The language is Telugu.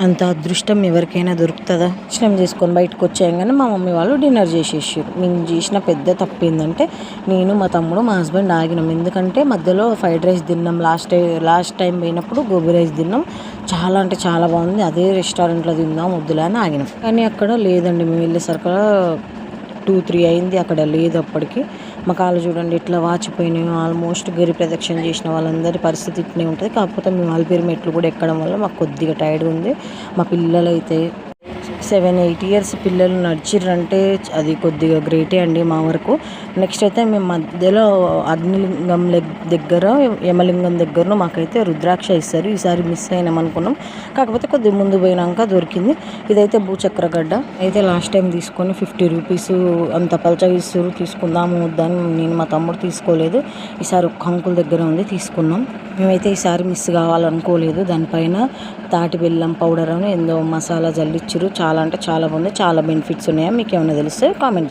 అంత అదృష్టం ఎవరికైనా దొరుకుతుందా? దర్శనం చేసుకొని బయటకు వచ్చేయంగానే మా మమ్మీ వాళ్ళు డిన్నర్ చేసేసారు. మేము చేసిన పెద్ద తప్పు ఏంటంటే నేను మా తమ్ముడు మా హస్బెండ్ ఆగినాం. ఎందుకంటే మధ్యలో ఫ్రైడ్ రైస్ తిన్నాం. లాస్ట్ టైం పోయినప్పుడు గోబీ రైస్ తిన్నాం. చాలా అంటే చాలా బాగుంది. అదే రెస్టారెంట్లో తిందాం వద్దులే అని ఆగినాం. కానీ అక్కడ లేదండి. మేము వెళ్ళేసరికి 2-3 అయింది. అక్కడ లేదు. అప్పటికి మా కాళ్ళు చూడండి ఎట్లా వాచిపోయినాయి. ఆల్మోస్ట్ గిరి ప్రదక్షిణ చేసిన వాళ్ళందరి పరిస్థితి ఇట్నే ఉంటుంది. కాకపోతే మేము అలిపిరి మెట్లు కూడా ఎక్కడం వల్ల మాకు కొద్దిగా టైర్డ్గా ఉంది. మా పిల్లలైతే 7-8 ఇయర్స్ పిల్లలు నడిచిర్రంటే అది కొద్దిగా గ్రేటే అండి మా వరకు. నెక్స్ట్ అయితే మేము మధ్యలో అగ్నిలింగం దగ్గర యమలింగం దగ్గర మాకైతే రుద్రాక్ష ఇస్తారు. ఈసారి మిస్ అయినాం అనుకున్నాం. కాకపోతే కొద్దిగా ముందు పోయినాక దొరికింది. ఇదైతే భూచక్ర గడ్డ అయితే లాస్ట్ టైం తీసుకొని 50 రూపీస్ అంత పలచగా ఇస్తారు. తీసుకుందాము వద్దని నేను మా తమ్ముడు తీసుకోలేదు. ఈసారి ఒక్క అంకుల్ దగ్గర ఉంది తీసుకున్నాం. మేమైతే ఈసారి మిస్ కావాలనుకోలేదు. దానిపైన తాటి బెల్లం పౌడర్ అని ఎంతో మసాలా జల్లిచ్చారు. చాలా అంటే చాలా బాగుంది. చాలా బెనిఫిట్స్ ఉన్నాయా మీకు ఏమైనా తెలిస్తే కామెంట్